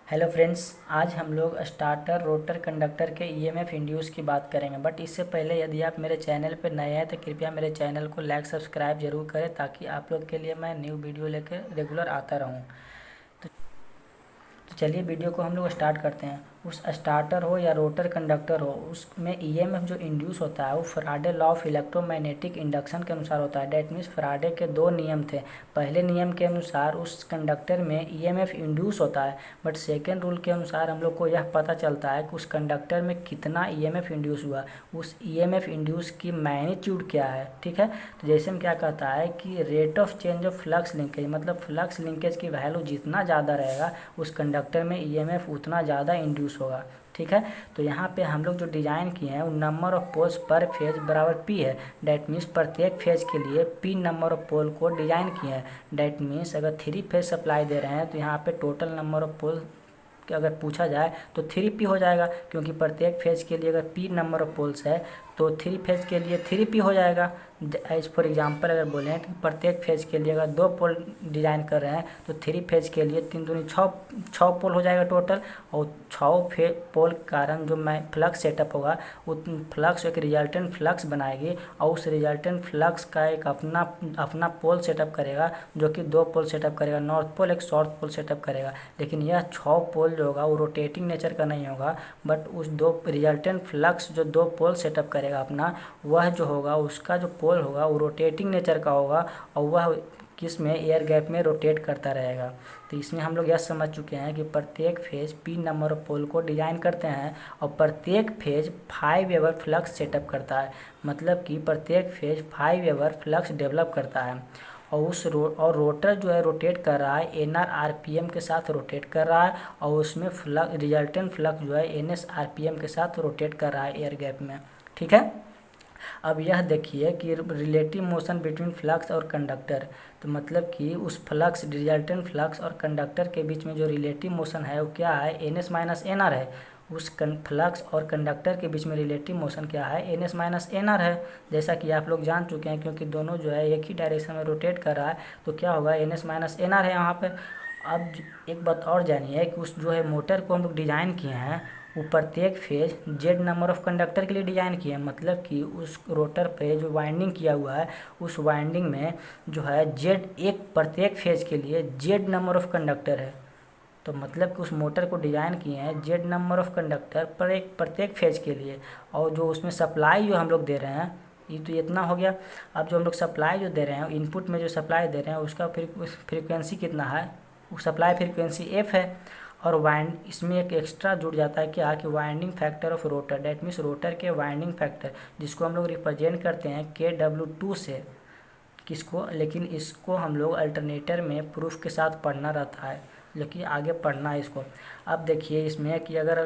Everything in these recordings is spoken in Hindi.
हेलो फ्रेंड्स, आज हम लोग स्टार्टर रोटर कंडक्टर के ईएमएफ इंड्यूस की बात करेंगे। बट इससे पहले यदि आप मेरे चैनल पर नए हैं तो कृपया मेरे चैनल को लाइक सब्सक्राइब जरूर करें ताकि आप लोग के लिए मैं न्यू वीडियो लेकर रेगुलर आता रहूं। तो चलिए वीडियो को हम लोग स्टार्ट करते हैं। उस स्टार्टर हो या रोटर कंडक्टर हो, उसमें ईएमएफ जो इंड्यूस होता है वो Faraday law of electromagnetic induction के अनुसार होता है। डैट मीन्स फैराडे के दो नियम थे। पहले नियम के अनुसार उस कंडक्टर में ईएमएफ इंड्यूस होता है, बट सेकेंड रूल के अनुसार हम लोग को यह पता चलता है कि उस कंडक्टर में कितना ईएमएफ इंड्यूस हुआ, उस ईएमएफ इंड्यूस की मैग्नीट्यूड क्या है। ठीक है, तो जैसे में क्या कहता है कि rate of change of flux linkage, मतलब फ्लक्स लिंकेज की वैल्यू जितना ज़्यादा रहेगा उस कंडक्टर में ईएमएफ उतना ज़्यादा इंड्यूस होगा। ठीक है, तो यहाँ पे हम लोग जो डिजाइन किए हैं वो नंबर ऑफ पोल्स पर फेज बराबर पी है। डैट मीन्स प्रत्येक फेज के लिए पी नंबर ऑफ पोल को डिजाइन किए हैं। डैट मीन्स अगर 3 फेज सप्लाई दे रहे हैं तो यहाँ पे टोटल नंबर ऑफ पोल कि अगर पूछा जाए तो 3P हो जाएगा, क्योंकि प्रत्येक फेज के लिए अगर P नंबर ऑफ पोल्स है तो 3 फेज के लिए 3P हो जाएगा। एज फॉर एग्जांपल अगर बोलें तो प्रत्येक फेज के लिए अगर 2 पोल डिज़ाइन कर रहे हैं तो 3 फेज के लिए 3 दूनी 6 पोल हो जाएगा टोटल। और 6 पोल के कारण जो मैं फ्लक्स सेटअप होगा वो फ्लक्स एक रिजल्टेंट फ्लक्स बनाएगी और उस रिजल्टेंट फ्लक्स का एक अपना पोल सेटअप करेगा, जो कि 2 पोल सेटअप करेगा, नॉर्थ पोल एक साउथ पोल सेटअप करेगा। लेकिन यह 6 पोल जो होगा वो रोटेटिंग नेचर का नहीं होगा, बट उस 2 रिजल्टेंट फ्लक्स जो 2 पोल सेटअप करेगा अपना, वह जो होगा उसका जो पोल होगा वो रोटेटिंग नेचर का होगा और वह किस में एयर गैप में रोटेट करता रहेगा। तो इसमें हम लोग यह समझ चुके हैं कि प्रत्येक फेज पी नंबर ऑफ पोल को डिजाइन करते हैं और प्रत्येक फेज 5 वेबर फ्लक्स सेटअप करता है, मतलब कि प्रत्येक फेज 5 वेबर फ्लक्स डेवलप करता है। और रोटर जो है रोटेट कर रहा है एनआर आरपीएम के साथ रोटेट कर रहा है और उसमें रिजल्टेंट फ्लक्स जो है एनएस आरपीएम के साथ रोटेट कर रहा है एयर गैप में। ठीक है, अब यह देखिए कि रिलेटिव मोशन बिटवीन फ्लक्स और कंडक्टर, तो मतलब कि उस फ्लक्स रिजल्टेंट फ्लक्स और कंडक्टर के बीच में जो रिलेटिव मोशन है वो क्या है, एनएस माइनस एनआर है। उस फ्लक्स और कंडक्टर के बीच में रिलेटिव मोशन क्या है, एनएस माइनस एनआर है। जैसा कि आप लोग जान चुके हैं, क्योंकि दोनों जो है एक ही डायरेक्शन में रोटेट कर रहा है तो क्या होगा, एनएस माइनस एनआर है यहाँ पर। अब एक बात और जानिए कि उस जो है मोटर को हम लोग डिज़ाइन किए हैं वो प्रत्येक phase Z number of conductor के लिए डिज़ाइन किया है, मतलब कि उस रोटर पे जो वाइंडिंग किया हुआ है उस वाइंडिंग में जो है जेड एक प्रत्येक फेज के लिए जेड नंबर ऑफ कंडक्टर है। तो मतलब कि उस मोटर को डिज़ाइन किए हैं जेड नंबर ऑफ कंडक्टर पर एक प्रत्येक फेज के लिए। और जो उसमें सप्लाई जो हम लोग दे रहे हैं ये तो इतना हो गया। अब जो हम लोग सप्लाई जो दे रहे हैं इनपुट में जो सप्लाई दे रहे हैं उसका फ्रीक्वेंसी कितना है, वो सप्लाई फ्रीक्वेंसी एफ है। और वाइंड इसमें एक एक्स्ट्रा जुड़ जाता है क्या कि winding factor of rotor, that means rotor के वाइंडिंग फैक्टर, जिसको हम लोग रिप्रेजेंट करते हैं KW2 से। किसको, लेकिन इसको हम लोग अल्टरनेटर में प्रूफ के साथ पढ़ना रहता है, लेकिन आगे पढ़ना है इसको। अब देखिए इसमें कि अगर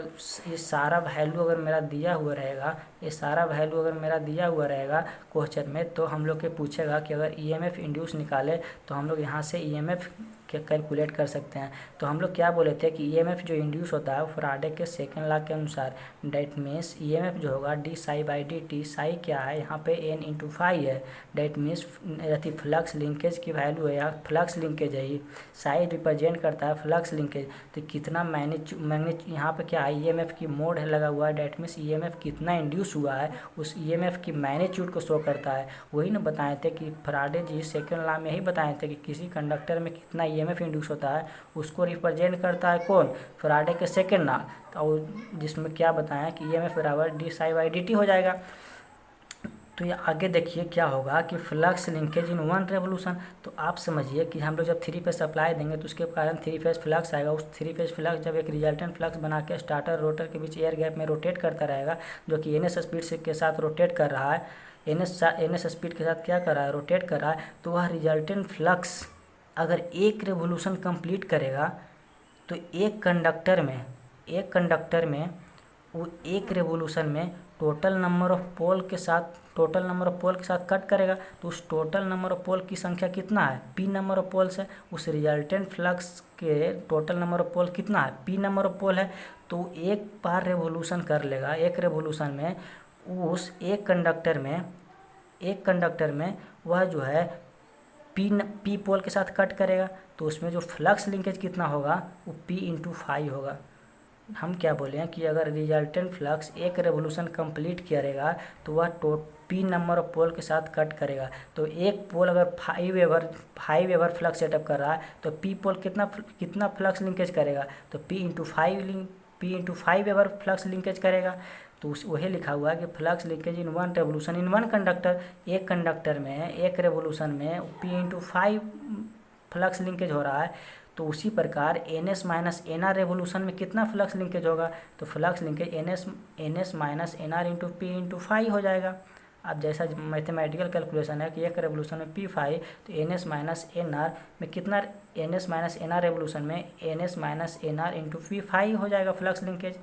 ये सारा वैल्यू अगर मेरा दिया हुआ रहेगा, ये सारा वैल्यू अगर मेरा दिया हुआ रहेगा क्वेश्चन में, तो हम लोग के पूछेगा कि अगर ईएमएफ इंड्यूस निकाले तो हम लोग यहाँ से ईएमएफ कैलकुलेट कर सकते हैं। तो हम लोग क्या बोले थे कि ईएमएफ जो इंड्यूस होता है वो फैराडे के सेकंड लॉ के अनुसार, डेट मीन्स ईएमएफ जो होगा D psi by D T. Sai क्या है यहाँ पे n इंटू फाई है, डेट मीन्स फ्लक्स लिंकेज की वैल्यू है, यहाँ फ्लक्स लिंकेज है, ये साई रिप्रेजेंट करता है फ्लक्स लिंकेज। तो कितना मैग्नीट्यूड यहाँ पे क्या है, ईएमएफ की मोड है लगा हुआ है, डेट मीन्स ईएमएफ कितना इंड्यूस हुआ है उस ईएमएफ की मैग्नीट्यूड को शो करता है। वही ना बताए थे कि फैराडे जी सेकंड लॉ में ही बताए थे कि किसी कंडक्टर में कितना ईएमएफ इंड्यूस होता है उसको रिप्रेजेंट करता है कौन, फैराडे के सेकंड लॉ। और जिसमें क्या बताया कि ईएमएफ बराबर D psi by D T हो जाएगा। तो ये आगे देखिए क्या होगा कि flux linkage in one revolution. तो आप समझिए कि हम लोग जब 3 फेज सप्लाई देंगे तो उसके कारण 3 फेज फ्लक्स आएगा। उस 3 फेज फ्लक्स जब एक रिजल्टेंट फ्लक्स बना के स्टार्टर रोटर के बीच एयर गैप में रोटेट करता रहेगा, जो कि एनएस स्पीड से के साथ रोटेट कर रहा है, एनएस स्पीड के साथ क्या कर रहा है, रोटेट कर रहा है। तो वह रिजल्टेंट फ्लक्स अगर एक रेवोल्यूशन कंप्लीट करेगा तो एक कंडक्टर में वो एक रेवोल्यूशन में टोटल नंबर ऑफ पोल के साथ कट करेगा। तो उस टोटल नंबर ऑफ पोल की संख्या कितना है, पी नंबर ऑफ पोल्स है। उस रिजल्टेंट फ्लक्स के टोटल नंबर ऑफ पोल कितना है, पी नंबर ऑफ पोल है। तो एक बार रेवोल्यूशन कर लेगा, एक रेवोल्यूशन में उस एक कंडक्टर में वह जो है पी पोल के साथ कट करेगा तो उसमें जो फ्लक्स लिंकेज कितना होगा वो P/5 होगा। हम क्या बोले हैं कि अगर रिजल्टेंट फ्लक्स एक रेवोल्यूशन कंप्लीट करेगा तो वह P नंबर ऑफ पोल के साथ कट करेगा। तो एक पोल अगर 5 वेबर फ्लक्स सेटअप कर रहा है तो P पोल कितना फ्लक्स लिंकेज करेगा, तो P/5 वेबर फ्लक्स लिंकेज करेगा। तो वही लिखा हुआ है कि flux linkage in one revolution in one conductor, एक कंडक्टर में एक रेवोल्यूशन में P/5 फ्लक्स लिंकेज हो रहा है। तो उसी प्रकार NS माइनस NR रेवोल्यूशन में कितना फ्लक्स लिंकेज होगा, तो flux linkage NS minus NR into P/5 हो जाएगा। अब जैसा मैथमेटिकल कैलकुलेशन है कि एक रेवोल्यूशन में P5 तो NS माइनस NR में कितना, NS माइनस NR रेवोल्यूशन में NS minus NR into P5 हो जाएगा फ्लक्स लिंकेज।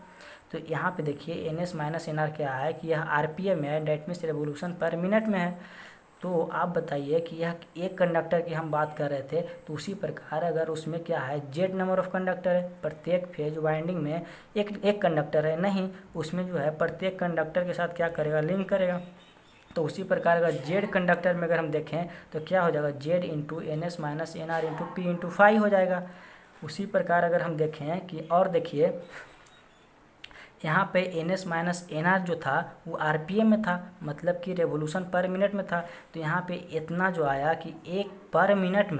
तो यहाँ पे देखिए NS माइनस NR क्या है कि यह RPM है, डेट मीन्स रेवोल्यूशन पर मिनट में है। तो आप बताइए कि यह एक कंडक्टर की हम बात कर रहे थे, तो उसी प्रकार अगर उसमें क्या है Z नंबर ऑफ कंडक्टर है, प्रत्येक फेज वाइंडिंग में एक कंडक्टर है, नहीं उसमें जो है प्रत्येक कंडक्टर के साथ क्या करेगा, लिंक करेगा। तो उसी प्रकार अगर Z कंडक्टर में अगर हम देखें तो क्या हो जाएगा, Z into NS minus NR into P/5 हो जाएगा। उसी प्रकार अगर हम देखें कि और देखिए यहाँ पे NS माइनस NR जो था वो RPM में था, मतलब कि रेवोल्यूशन पर मिनट में था। तो यहाँ पे इतना जो आया कि एक पर मिनट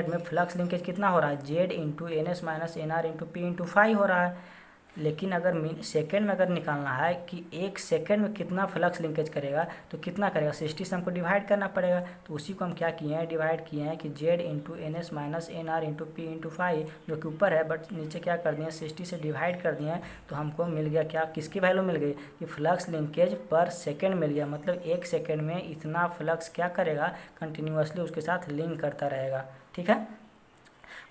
में फ्लक्स लिंकेज कितना हो रहा है, Z into NS minus NR into P/5 हो रहा है। लेकिन अगर सेकेंड में अगर निकालना है कि एक सेकेंड में कितना फ्लक्स लिंकेज करेगा तो कितना करेगा, 60 से हमको डिवाइड करना पड़ेगा। तो उसी को हम क्या किए हैं, डिवाइड किए हैं कि Z into NS minus NR into P/5 जो कि ऊपर है बट नीचे क्या कर दिए, 60 से डिवाइड कर दिए हैं। तो हमको मिल गया क्या, किसकी वैल्यू मिल गई कि फ्लक्स लिंकेज पर सेकेंड मिल गया, मतलब एक सेकेंड में इतना फ्लक्स क्या करेगा, कंटिन्यूसली उसके साथ लिंक करता रहेगा। ठीक है,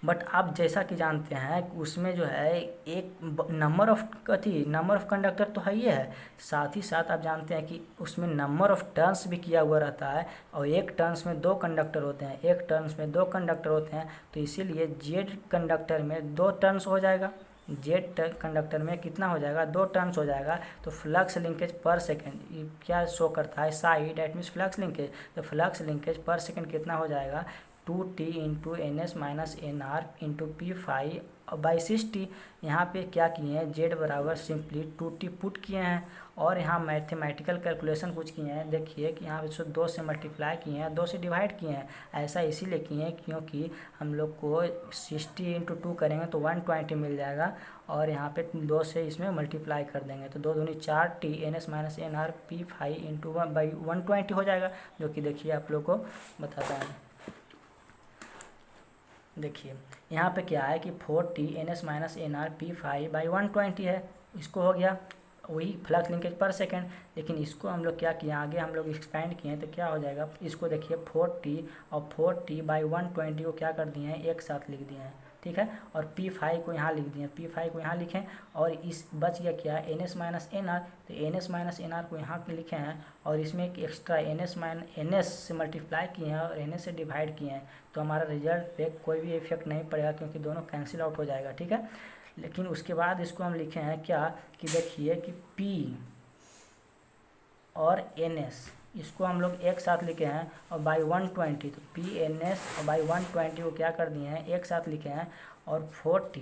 बट आप जैसा कि जानते हैं उसमें जो है एक नंबर ऑफ कंडक्टर तो है ही है, साथ ही साथ आप जानते हैं कि उसमें नंबर ऑफ टर्न्स भी किया हुआ रहता है, और एक टर्न्स में 2 कंडक्टर होते हैं, तो इसीलिए Z कंडक्टर में 2 टर्न्स हो जाएगा, Z कंडक्टर में कितना हो जाएगा, 2 टर्न्स हो जाएगा। तो फ्लक्स लिंकेज पर सेकेंड क्या शो करता है, Sai, that means flux linkage. तो फ्लक्स लिंकेज पर सेकेंड कितना हो जाएगा, 2T into NS minus NR into P/5/60। यहाँ पे क्या किए हैं, Z बराबर सिंपली 2T पुट किए हैं, और यहाँ मैथमेटिकल कैलकुलेशन कुछ किए हैं। देखिए कि यहाँ पे 2 से मल्टीप्लाई किए हैं, 2 से डिवाइड किए हैं। ऐसा इसीलिए किए हैं क्योंकि हम लोग को 60 इंटू 2 करेंगे तो 120 मिल जाएगा, और यहाँ पे 2 से इसमें मल्टीप्लाई कर देंगे तो 2 दूनी 4T NS minus NR P5 into 120 हो जाएगा, जो कि देखिए आप लोग को बताता है। देखिए यहाँ पे क्या है कि 4T NS minus NR P5/120 है, इसको हो गया वही फ्लक्स लिंकेज पर सेकेंड। लेकिन इसको हम लोग क्या किए, आगे हम लोग एक्सपेंड किए हैं तो क्या हो जाएगा, इसको देखिए 4T और 4T/120 को क्या कर दिए हैं, एक साथ लिख दिए हैं। ठीक है, और P5 को यहाँ लिख दिए, P5 को यहाँ लिखें, और इस बच गया क्या, NS माइनस NR, तो NS माइनस NR को यहाँ लिखे हैं, और इसमें एक एक्स्ट्रा NS से मल्टीप्लाई किए हैं और NS से डिवाइड किए हैं। तो हमारा रिजल्ट पे कोई भी इफेक्ट नहीं पड़ेगा क्योंकि दोनों कैंसिल आउट हो जाएगा। ठीक है, लेकिन उसके बाद इसको हम लिखे हैं क्या कि देखिए कि P और NS इसको हम लोग एक साथ लिखे हैं, और बाई 120, तो PNS और बाई 120 को क्या कर दिए हैं, एक साथ लिखे हैं। और 4T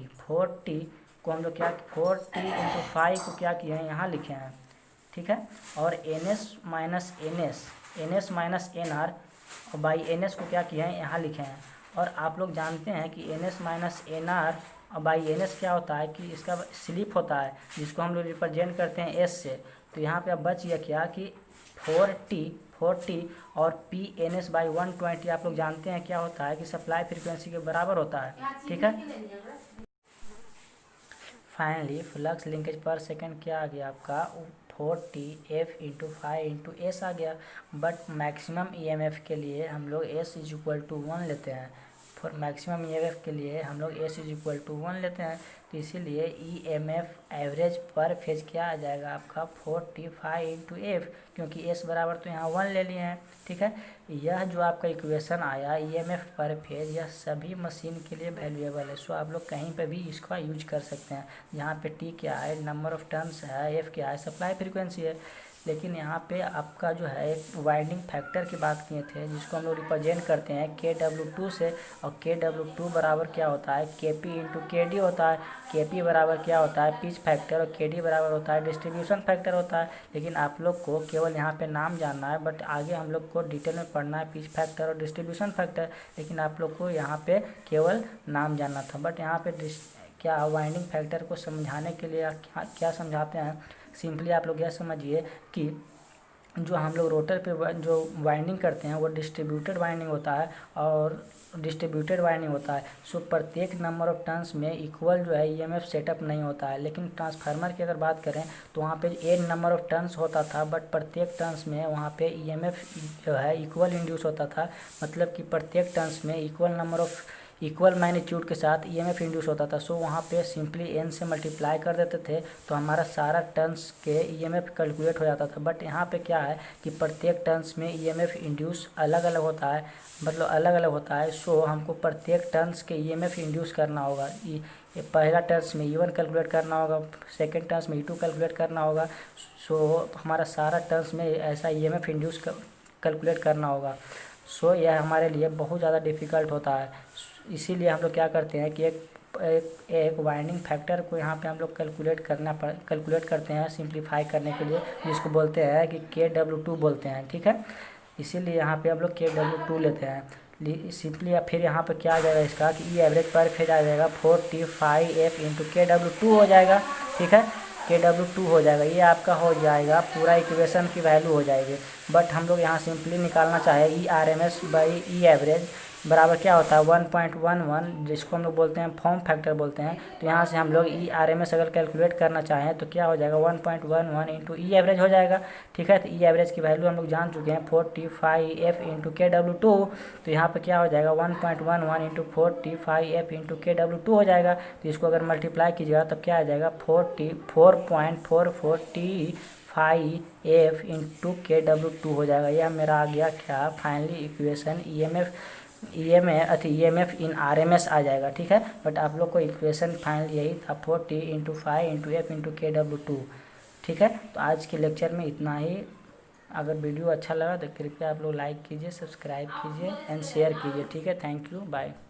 को हम लोग क्या, 4T इंटू 5 को क्या किए हैं, यहाँ लिखे हैं। ठीक है, और NS माइनस NR और बाई NS को क्या किए हैं, यहाँ लिखे हैं। और आप लोग जानते हैं कि NS माइनस NR और बाई NS क्या होता है कि इसका स्लिप होता है, जिसको हम लोग रिप्रेजेंट करते हैं S से। तो यहाँ पे अब बच गया क्या कि 4T और PNS/120 आप लोग जानते हैं क्या होता है कि सप्लाई फ्रीक्वेंसी के बराबर होता है। ठीक है, फाइनली फ्लक्स लिंकेज पर सेकेंड क्या आ गया आपका, 4TF इंटू 5 इंटू S आ गया। बट मैक्सिमम EMF के लिए हम लोग S=1 लेते हैं, फॉर मैक्सिमम EMF के लिए हम लोग S=1 लेते हैं। तो इसीलिए EMF एवरेज पर फेज क्या आ जाएगा आपका, 45 इंटू F, क्योंकि S बराबर तो यहाँ 1 ले लिए हैं। ठीक है, यह जो आपका इक्वेशन आया EMF पर फेज, यह सभी मशीन के लिए वैल्यूएबल है। सो आप लोग कहीं पे भी इसका यूज कर सकते हैं। यहाँ पे T क्या है, नंबर ऑफ टर्न्स है, F क्या है, सप्लाई फ्रीक्वेंसी है। लेकिन यहाँ पे आपका जो है एक वाइंडिंग फैक्टर की बात किए थे, जिसको हम लोग रिप्रेजेंट करते हैं KW2 से। और KW2 बराबर क्या होता है, KP इंटू KD होता है। KP बराबर क्या होता है, पिच फैक्टर, और KD बराबर होता है डिस्ट्रीब्यूशन फैक्टर होता है। लेकिन आप लोग को केवल यहाँ पे नाम जानना है, बट आगे हम लोग को डिटेल में पढ़ना है पिच फैक्टर और डिस्ट्रीब्यूशन फैक्टर। लेकिन आप लोग को यहाँ पे केवल नाम जानना था। बट यहाँ पे क्या वाइंडिंग फैक्टर को समझाने के लिए क्या समझाते हैं, सिंपली आप लोग यह समझिए कि जो हम लोग रोटर पे जो वाइंडिंग करते हैं वो डिस्ट्रीब्यूटेड वाइंडिंग होता है, और डिस्ट्रीब्यूटेड वाइंडिंग होता है। सो प्रत्येक नंबर ऑफ टर्न्स में इक्वल जो है ईएमएफ सेटअप नहीं होता है। लेकिन ट्रांसफार्मर की अगर बात करें तो वहाँ पे एक नंबर ऑफ टर्न्स होता था, बट प्रत्येक टर्न्स में वहाँ पे ईएमएफ जो है इक्वल इंड्यूस होता था। मतलब कि प्रत्येक टर्न्स में इक्वल मैग्नीट्यूड के साथ ईएमएफ इंड्यूस होता था। सो वहाँ पे सिंपली n से मल्टीप्लाई कर देते थे तो हमारा सारा टर्न्स के ईएमएफ कैलकुलेट हो जाता था। बट यहाँ पे क्या है कि प्रत्येक टर्न्स में ईएमएफ इंड्यूस अलग अलग होता है, मतलब अलग अलग होता है। सो हमको प्रत्येक टर्न्स के ईएमएफ इंड्यूस करना होगा। ये पहला टर्न्स में E1 कैलकुलेट करना होगा, सेकेंड टर्न्स में E2 कैलकुलेट करना होगा। सो हमारा सारा टर्न्स में ऐसा ईएमएफ इंड्यूस कैलकुलेट करना होगा। सो यह हमारे लिए बहुत ज़्यादा डिफ़िकल्ट होता है। इसीलिए हम लोग क्या करते हैं कि एक वाइंडिंग फैक्टर को यहाँ पे हम लोग कैलकुलेट करते हैं सिंप्लीफाई करने के लिए, जिसको बोलते हैं कि KW2 बोलते हैं, ठीक है। इसीलिए यहाँ पे हम लोग KW2 लेते हैं सिंपली। या फिर यहाँ पे क्या आ जाएगा इसका कि ई एवरेज पर फेज आ जाएगा 45F इंटू KW2 हो जाएगा, ठीक है। KW2 हो जाएगा, ये आपका हो जाएगा पूरा इक्वेशन की वैल्यू हो जाएगी। बट हम लोग यहाँ सिंपली निकालना चाहे ERMS बाई ई एवरेज बराबर क्या होता है 1.11, जिसको हम लोग बोलते हैं फॉर्म फैक्टर बोलते हैं। तो यहाँ से हम लोग ERMS अगर कैलकुलेट करना चाहें तो क्या हो जाएगा 1.11 इंटू ई एवरेज हो जाएगा, ठीक है। तो ई एवरेज की वैल्यू हम लोग जान चुके हैं 45F इंटू KW2। तो यहाँ पर क्या हो जाएगा 1.11 इंटू 45F इंटू KW2 हो जाएगा। तो इसको अगर मल्टीप्लाई कीजिएगा तब क्या आ जाएगा 4.44T5F इंटू KW2 हो जाएगा। यह मेरा आ गया क्या फाइनली इक्वेशन EMF इन RMS आ जाएगा, ठीक है। बट आप लोग को इक्वेशन फाइनल यही था 40 into 5 into F into KW2, ठीक है। तो आज के लेक्चर में इतना ही। अगर वीडियो अच्छा लगा तो कृपया आप लोग लाइक कीजिए, सब्सक्राइब कीजिए एंड शेयर कीजिए, ठीक है। Thank you, bye.